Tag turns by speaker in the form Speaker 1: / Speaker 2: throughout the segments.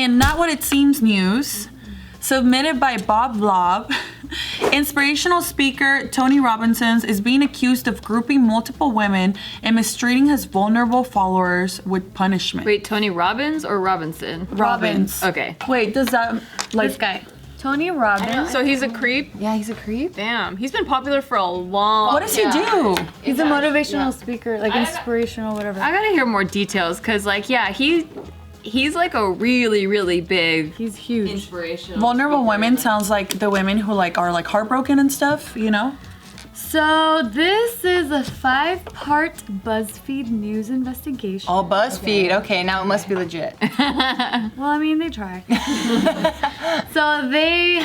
Speaker 1: in Not What It Seems news, submitted by Bob Vlob, inspirational speaker Tony Robbins is being accused of grouping multiple women and mistreating his vulnerable followers with punishment.
Speaker 2: Wait, Tony Robbins or Robinson?
Speaker 1: Robbins.
Speaker 2: Okay.
Speaker 1: Wait, does that like
Speaker 3: This guy. Tony Robbins.
Speaker 4: So he's a creep?
Speaker 3: Yeah, he's a creep.
Speaker 4: Damn, he's been popular for a long
Speaker 1: what does he do?
Speaker 3: He's a motivational speaker, like inspirational, whatever.
Speaker 2: I gotta hear more details, cause like, yeah, he's like a really, really big.
Speaker 3: He's huge.
Speaker 2: Inspirational.
Speaker 1: Vulnerable women sounds like the women who like are like heartbroken and stuff, you know?
Speaker 3: So this is a 5-part BuzzFeed news investigation.
Speaker 5: Oh, BuzzFeed. Okay, now it must be legit.
Speaker 3: Well, I mean, they try. So they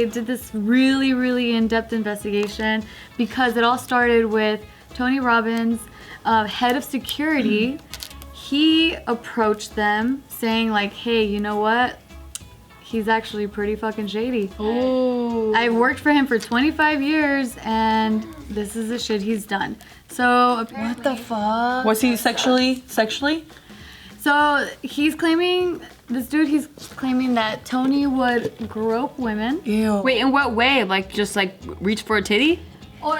Speaker 3: did this really, really in-depth investigation because it all started with Tony Robbins, head of security. He approached them saying like, hey, you know what? He's actually pretty fucking shady.
Speaker 4: Ooh.
Speaker 3: I've worked for him for 25 years and this is the shit he's done. So apparently,
Speaker 5: What the fuck?
Speaker 1: Was he sexually?
Speaker 3: so he's claiming that Tony would grope women.
Speaker 1: Ew.
Speaker 2: Wait, in what way? Like just like reach for a titty?
Speaker 3: Or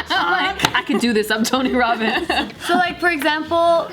Speaker 2: I could do this. I'm Tony Robbins.
Speaker 3: so like for example,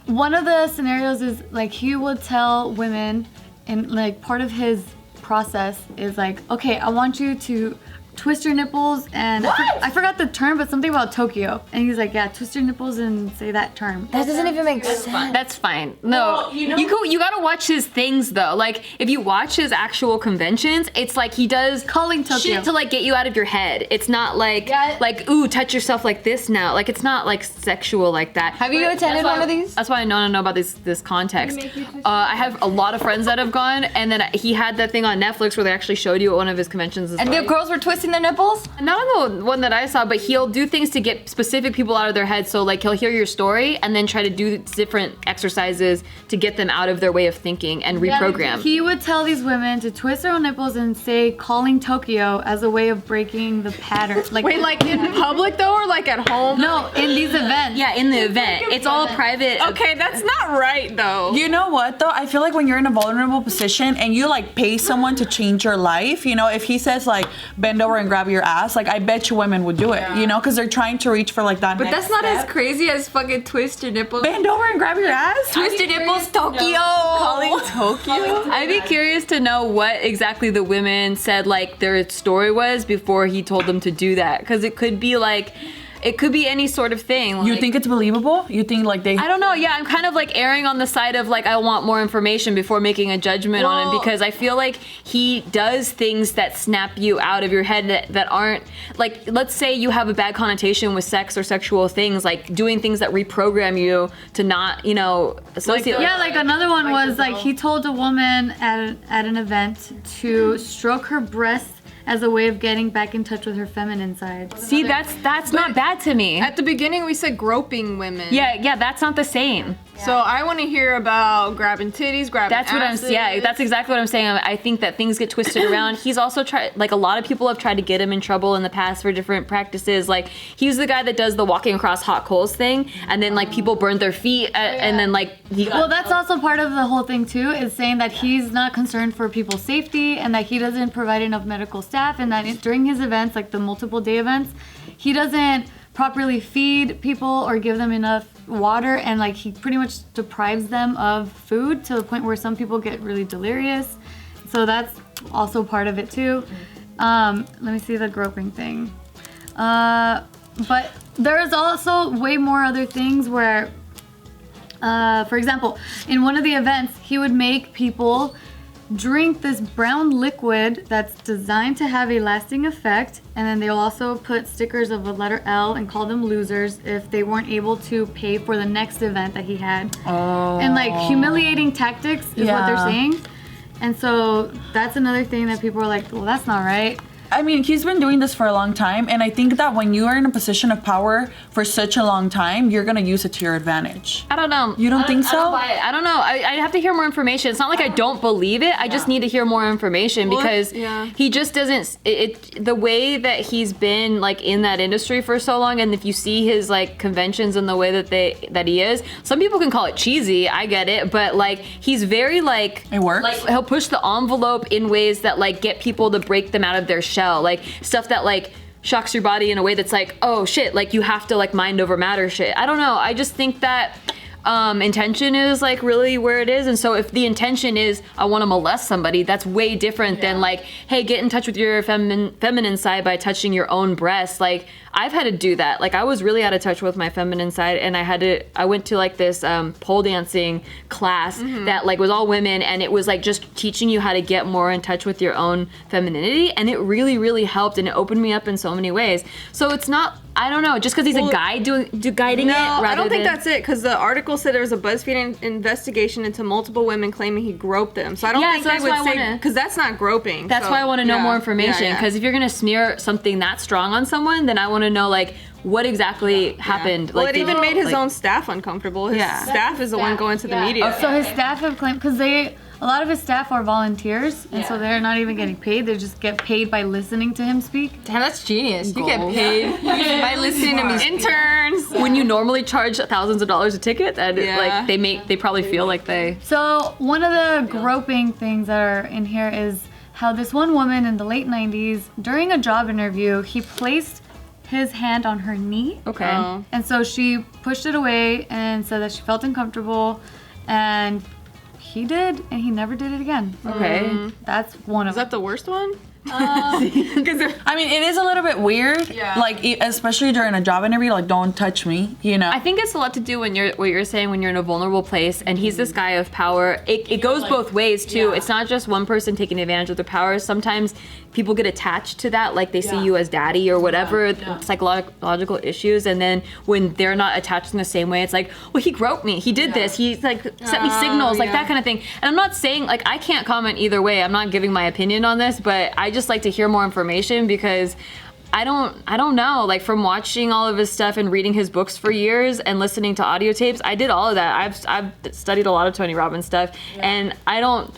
Speaker 3: one of the scenarios is like he would tell women, and like part of his process is like, okay, I want you to twist your nipples and I forgot the term, but something about Tokyo. And he's like, yeah, twist your nipples and say that term.
Speaker 5: That doesn't even make sense.
Speaker 2: That's fine. No, you gotta watch his things though. Like if you watch his actual conventions, it's like he does
Speaker 3: Calling Tokyo.
Speaker 2: shit to like get you out of your head. It's not like
Speaker 3: Yeah.
Speaker 2: like ooh, touch yourself like this now. Like it's not like sexual like that.
Speaker 5: Have you attended one of these?
Speaker 2: That's why I know about this context. I have a lot of friends that have gone, and then he had that thing on Netflix where they actually showed you at one of his conventions.
Speaker 5: And the girls were twisting their nipples?
Speaker 2: Not on the one that I saw, but he'll do things to get specific people out of their head. So like he'll hear your story and then try to do different exercises to get them out of their way of thinking and reprogram.
Speaker 3: He would tell these women to twist their own nipples and say calling Tokyo as a way of breaking the pattern.
Speaker 4: Wait, like in public though, or like at home?
Speaker 3: No, in these events.
Speaker 2: Yeah, in the event. It's all private.
Speaker 4: Okay, that's not right though.
Speaker 1: You know what though? I feel like when you're in a vulnerable position and you like pay someone to change your life, you know, if he says like bend over and grab your ass, like I bet you women would do it, you know, because they're trying to reach for like that.
Speaker 5: But
Speaker 1: next
Speaker 5: that's not
Speaker 1: step.
Speaker 5: as crazy as fucking twist your nipples.
Speaker 1: Bend over and grab your ass.
Speaker 5: Twist your nipples, Tokyo. Calling Tokyo.
Speaker 2: I'd be curious to know what exactly the women said like their story was before he told them to do that, because it could be like, it could be any sort of thing.
Speaker 1: You
Speaker 2: like-
Speaker 1: think it's believable? You think like they?
Speaker 2: I don't know. Yeah, I'm kind of like erring on the side of like I want more information before making a judgment on him, because I feel like he does things that snap you out of your head that aren't like, let's say you have a bad connotation with sex or sexual things, like doing things that reprogram you to not, you know, associate.
Speaker 3: Yeah, like another one was like he told a woman at an event to stroke her breasts as a way of getting back in touch with her feminine side.
Speaker 2: See, that's not bad to me.
Speaker 4: At the beginning we said groping women.
Speaker 2: Yeah, that's not the same.
Speaker 4: So I want to hear about grabbing titties, grabbing
Speaker 2: That's what
Speaker 4: asses.
Speaker 2: that's exactly what I'm saying. I think that things get twisted around. He's also tried, like a lot of people have tried to get him in trouble in the past for different practices. Like he's the guy that does the walking across hot coals thing, and then like people burn their feet, and then like
Speaker 3: Well, that's also part of the whole thing too, is saying that he's not concerned for people's safety and that he doesn't provide enough medical staff, and that during his events, like the multiple day events, he doesn't properly feed people or give them enough water, and like he pretty much deprives them of food to the point where some people get really delirious. So that's also part of it too. Let me see the groping thing. But there's also way more other things where, for example, in one of the events, he would make people drink this brown liquid that's designed to have a lasting effect, and then they'll also put stickers of a letter L and call them losers if they weren't able to pay for the next event that he had. And like humiliating tactics is what they're saying. And so that's another thing that people are like, well, that's not right.
Speaker 1: I mean, he's been doing this for a long time, and I think that when you are in a position of power for such a long time, you're gonna use it to your advantage.
Speaker 2: I don't know.
Speaker 1: You don't think so?
Speaker 2: I don't buy it. I don't know. I have to hear more information. It's not like I don't believe it. I just need to hear more information because he just doesn't. The way that he's been like in that industry for so long, and if you see his like conventions and the way that he is, some people can call it cheesy. I get it, but like he's very like
Speaker 1: it works.
Speaker 2: Like he'll push the envelope in ways that like get people to break them out of their shell, like stuff that like shocks your body in a way that's like, oh shit, like you have to like mind over matter shit. I don't know. I just think that intention is like really where it is, and so if the intention is I want to molest somebody, that's way different than like, hey, get in touch with your feminine side by touching your own breast. Like I've had to do that. Like I was really out of touch with my feminine side, and I went to like this pole dancing class that like was all women, and it was like just teaching you how to get more in touch with your own femininity, and it really, really helped, and it opened me up in so many ways. So it's not, I don't know, just because he's a guy guiding it.
Speaker 4: No,
Speaker 2: rather
Speaker 4: I don't think
Speaker 2: than,
Speaker 4: that's it. Because the article said there was a BuzzFeed investigation into multiple women claiming he groped them. So I don't think
Speaker 2: so
Speaker 4: they
Speaker 2: that's
Speaker 4: would
Speaker 2: why I
Speaker 4: say,
Speaker 2: wanna-
Speaker 4: because that's not groping.
Speaker 2: That's
Speaker 4: so,
Speaker 2: why I want to know more
Speaker 4: yeah,
Speaker 2: information.
Speaker 4: yeah,
Speaker 2: Because if you're gonna smear something that strong on someone, then I want to know like what exactly happened.
Speaker 4: Well,
Speaker 2: Like,
Speaker 4: it even made his
Speaker 2: like-
Speaker 4: own staff uncomfortable. His staff is the one going to the media.
Speaker 3: So his staff have claimed, because a lot of his staff are volunteers, and so they're not even getting paid. They just get paid by listening to him speak.
Speaker 5: Damn, that's genius. You get paid by listening to me.
Speaker 4: Interns.
Speaker 2: When you normally charge thousands of dollars a ticket, and like they probably feel like they.
Speaker 3: So one of the groping things that are in here is how this one woman in the late 90s, during a job interview, he placed his hand on her knee.
Speaker 2: Okay.
Speaker 4: Oh.
Speaker 3: And so she pushed it away and said that she felt uncomfortable, and he did, and he never did it again.
Speaker 2: Okay.
Speaker 3: That's one of
Speaker 4: Is that the worst one?
Speaker 1: I mean, it is a little bit weird.
Speaker 4: Yeah.
Speaker 1: Like, especially during a job interview, like, don't touch me, you know?
Speaker 2: I think it's a lot to do when what you're saying when you're in a vulnerable place, and he's this guy of power. It goes both ways too. It's not just one person taking advantage of their power. Sometimes people get attached to that, like they see you as daddy or whatever, psychological issues, and then when they're not attached in the same way, it's like, well, he groped me, he did this, he like sent me signals, like that kind of thing. And I'm not saying, like, I can't comment either way. I'm not giving my opinion on this, but I just like to hear more information because I don't know. Like from watching all of his stuff and reading his books for years and listening to audio tapes, I did all of that. I've studied a lot of Tony Robbins stuff, and I don't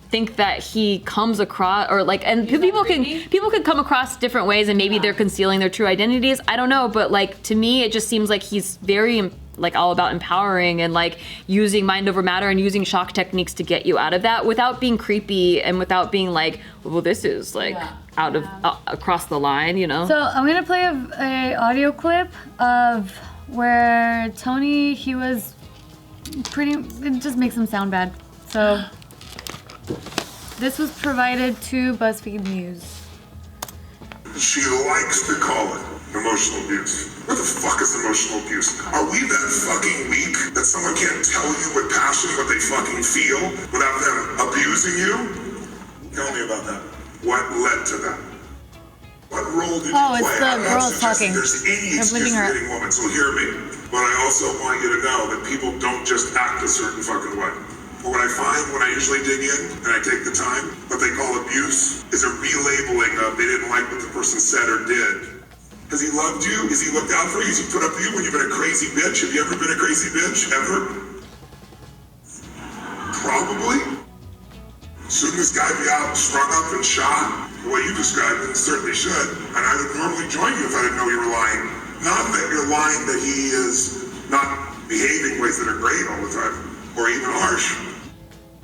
Speaker 2: think that he comes across, or like, and people can come across different ways, and maybe they're concealing their true identities. I don't know, but like to me, it just seems like he's very like all about empowering and like using mind over matter and using shock techniques to get you out of that without being creepy and without being like, well, this is like out of across the line, you know.
Speaker 3: So I'm gonna play a audio clip of where Tony, he was it just makes him sound bad. So this was provided to BuzzFeed News.
Speaker 6: She likes to call it emotional abuse. What the fuck is emotional abuse? Are we that fucking weak that someone can't tell you with passion what they fucking feel without them abusing you? Tell me about that. What led to that? What role did you play?
Speaker 3: It's the
Speaker 6: I'm not
Speaker 3: girls
Speaker 6: suggesting
Speaker 3: talking.
Speaker 6: there's any
Speaker 3: They're
Speaker 6: excuse
Speaker 3: bleeping
Speaker 6: for
Speaker 3: her
Speaker 6: hitting women, so hear me. But I also want you to know that people don't just act a certain fucking way. But what I find when I usually dig in and I take the time, what they call abuse is a relabeling of they didn't like what the person said or did. Has he loved you? Has he looked out for you? Has he put up with you when you've been a crazy bitch? Have you ever been a crazy bitch? Ever? Probably. Shouldn't this guy be out strung up and shot? The way you described it, certainly should. And I would normally join you if I didn't know you were lying. Not that you're lying that he is not behaving ways that are great all the time, or even harsh.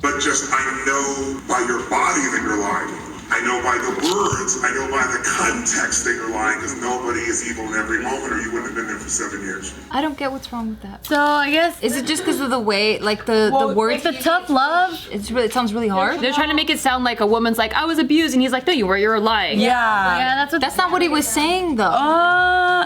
Speaker 6: But just, I know by your body that you're lying. I know by the words, I know by the context that you're lying, because nobody is evil in every moment, or you wouldn't have been there for 7 years.
Speaker 5: I don't get what's wrong with that.
Speaker 3: So I guess
Speaker 5: Is it just because of the way, like the words?
Speaker 3: like the tough love.
Speaker 5: It sounds really hard.
Speaker 2: They're trying to make it sound like a woman's like, I was abused, and he's like, no, you were, you're lying.
Speaker 3: Yeah,
Speaker 5: That's not what he was saying though.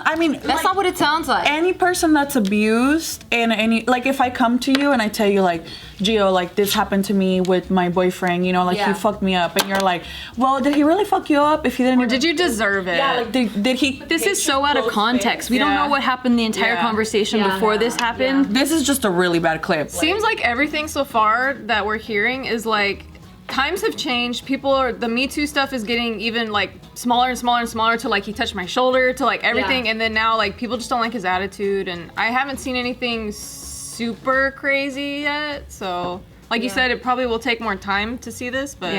Speaker 1: I mean,
Speaker 5: That's not what it sounds like.
Speaker 1: any person that's abused, and any, like, if I come to you and I tell you, like, Gio, like, this happened to me with my boyfriend, you know, like, he fucked me up, and you're like, well, did he really fuck you up if he didn't?
Speaker 4: Or did you deserve it?
Speaker 1: Yeah, like, did he?
Speaker 2: This is so out of context. We don't know what happened the entire conversation before this happened.
Speaker 1: This is just a really bad clip.
Speaker 4: Seems like everything so far that we're hearing is like times have changed. The Me Too stuff is getting even like smaller and smaller and smaller to like he touched my shoulder to like everything, and then now like people just don't like his attitude, and I haven't seen anything super crazy yet. So like you said, it probably will take more time to see this, but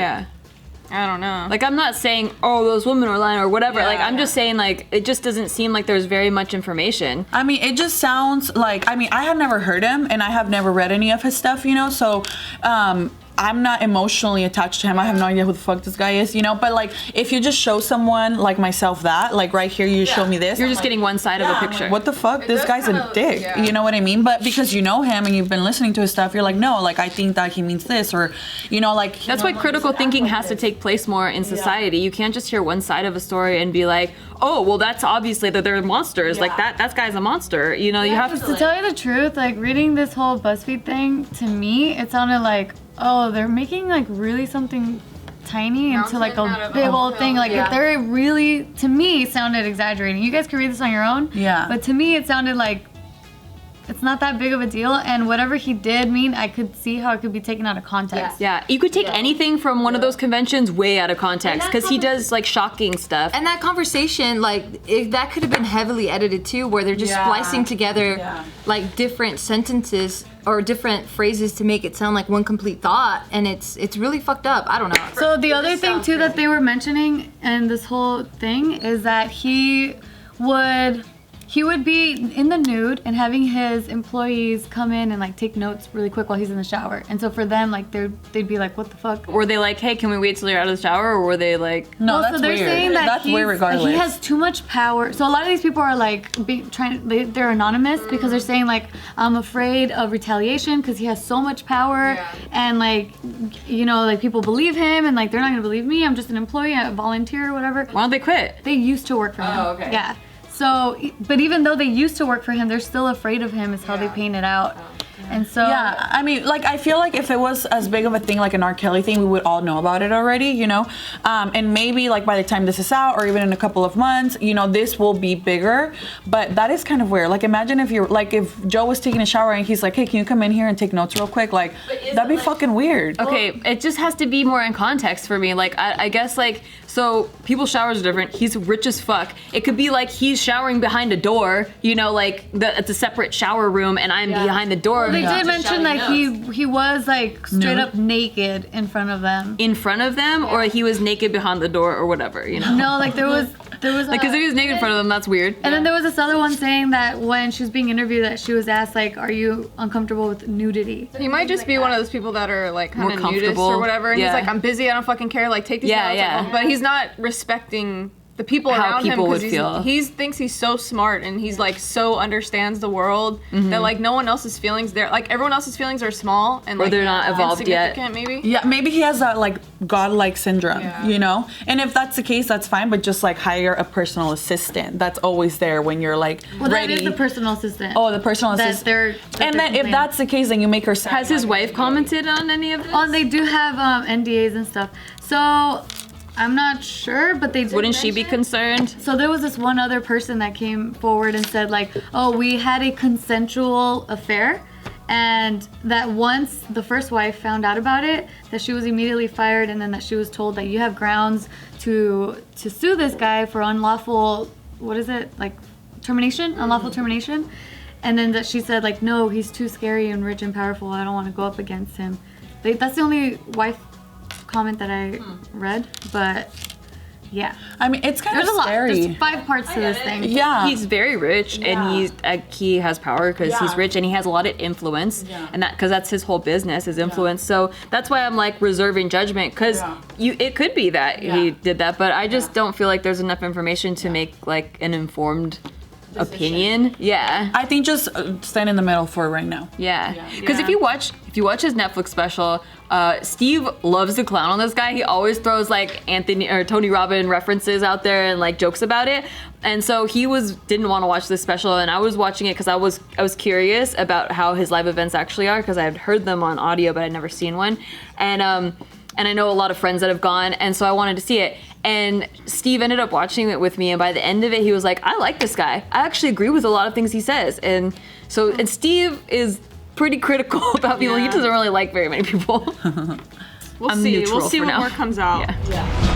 Speaker 4: I don't know.
Speaker 2: Like, I'm not saying, oh, those women are lying or whatever. Like, I'm just saying, like, it just doesn't seem like there's very much information.
Speaker 1: I mean, it just sounds like, I mean, I have never heard him and I have never read any of his stuff, you know, so I'm not emotionally attached to him. I have no idea who the fuck this guy is, you know, but like, if you just show someone like myself that, like right here, you show me this.
Speaker 2: You're just getting one side of a picture.
Speaker 1: What the fuck? This guy's a dick. You know what I mean? But because you know him and you've been listening to his stuff, you're like, no, like, I think that he means this, or, you know, like.
Speaker 2: That's why critical thinking has to take place more in society. You can't just hear one side of a story and be like, oh, well, that's obviously that they're monsters. Like, that guy's a monster. You know, you have
Speaker 3: to tell you the truth, like, reading this whole BuzzFeed thing, to me, it sounded like, oh, they're making like really something tiny into like a big old thing. Like if they're really, to me, sounded exaggerating. You guys can read this on your own.
Speaker 1: Yeah.
Speaker 3: But to me, it sounded like it's not that big of a deal, and whatever he did mean, I could see how it could be taken out of context.
Speaker 2: Yeah, you could take anything from one of those conventions way out of context, because he does like shocking stuff.
Speaker 5: And that conversation, like, that could have been heavily edited too, where they're just splicing together like different sentences or different phrases to make it sound like one complete thought, and it's really fucked up. I don't know.
Speaker 3: So the other thing too that they were mentioning in this whole thing is that he would be in the nude and having his employees come in and like take notes really quick while he's in the shower. And so for them, like they'd be like, what the fuck?
Speaker 2: Were they like, hey, can we wait till you're out of the shower? Or were they like,
Speaker 1: no, that's
Speaker 3: so they're
Speaker 1: weird.
Speaker 3: saying that
Speaker 1: that's weird regardless.
Speaker 3: He has too much power. So a lot of these people are like they're anonymous because they're saying like, I'm afraid of retaliation because he has so much power, and like, you know, like people believe him and like they're not gonna believe me. I'm just an employee, a volunteer or whatever.
Speaker 2: why don't they quit?
Speaker 3: They used to work for him.
Speaker 2: Oh, okay.
Speaker 3: Yeah. So, but even though they used to work for him, they're still afraid of him is how they paint it out. And so
Speaker 1: yeah, I mean, like, I feel like if it was as big of a thing like an R. Kelly thing, we would all know about it already, you know? And maybe like by the time this is out or even in a couple of months, you know, this will be bigger. But that is kind of weird. Like, imagine if you're like, if Joe was taking a shower and he's like, hey, can you come in here and take notes real quick? Like, that'd be fucking weird.
Speaker 2: Okay, it just has to be more in context for me. Like, I guess, like, so people's showers are different. He's rich as fuck. It could be like he's showering behind a door, you know, like it's a separate shower room and I'm behind the door.
Speaker 3: Well, they did mention that he was like straight up naked in front of them.
Speaker 2: In front of them, or he was naked behind the door or whatever, you know?
Speaker 3: No, like there was
Speaker 2: like, because if he was naked in front of them, that's weird.
Speaker 3: And then there was this other one saying that when she was being interviewed, that she was asked like, are you uncomfortable with nudity?
Speaker 4: He might just be one of those people that are like kind
Speaker 2: More
Speaker 4: of nudist
Speaker 2: comfortable.
Speaker 4: or whatever, and
Speaker 2: Yeah.
Speaker 4: he's like, I'm busy, I don't fucking care, like take these notes. But he's not respecting the people
Speaker 2: How
Speaker 4: around
Speaker 2: people
Speaker 4: him
Speaker 2: would feel.
Speaker 4: he thinks he's so smart and he's like so understands the world that like no one else's feelings like everyone else's feelings are small and
Speaker 2: Or
Speaker 4: like
Speaker 2: they're not evolved yet.
Speaker 4: insignificant, maybe.
Speaker 1: Yeah, maybe he has that like godlike syndrome, you know? And if that's the case, that's fine, but just like hire a personal assistant that's always there when you're like ready.
Speaker 3: That is the personal assistant.
Speaker 1: Oh, the personal
Speaker 3: That
Speaker 1: assistant.
Speaker 3: that
Speaker 1: And then if
Speaker 3: complaining.
Speaker 1: that's the case, then you make her
Speaker 2: Has his wife commented on any of this?
Speaker 3: Oh, they do have NDAs and stuff. So I'm not sure, but they did
Speaker 2: Wouldn't she be
Speaker 3: mention-
Speaker 2: concerned?
Speaker 3: So there was this one other person that came forward and said like, oh, we had a consensual affair, and that once the first wife found out about it, that she was immediately fired, and then that she was told that you have grounds to sue this guy for unlawful, what is it, like termination, unlawful termination. And then that she said like, no, he's too scary and rich and powerful, I don't want to go up against him. That's the only wife comment that I read, but yeah.
Speaker 1: I mean, it's kind
Speaker 3: There's
Speaker 1: of
Speaker 3: a lot.
Speaker 1: scary.
Speaker 3: There's 5 parts to this thing.
Speaker 1: Yeah.
Speaker 2: He's very rich, and he has power because he's rich, and he has a lot of influence, and that because that's his whole business, his influence. So that's why I'm like reserving judgment, because it could be that he did that, but I just don't feel like there's enough information to make like an informed opinion. Yeah.
Speaker 1: I think just stand in the middle for right now.
Speaker 2: Yeah, because if you watch his Netflix special, Steve loves to clown on this guy. He always throws like Anthony or Tony Robbins references out there and like jokes about it. And so he didn't want to watch this special, and I was watching it because I was curious about how his live events actually are, because I had heard them on audio but I'd never seen one, and I know a lot of friends that have gone, and so I wanted to see it. And Steve ended up watching it with me, and by the end of it, he was like, I like this guy. I actually agree with a lot of things he says. And Steve is pretty critical about people. He doesn't really like very many people.
Speaker 4: We'll
Speaker 2: I'm
Speaker 4: see.
Speaker 2: neutral
Speaker 4: We'll see
Speaker 2: for
Speaker 4: what
Speaker 2: now.
Speaker 4: more comes out.
Speaker 2: Yeah.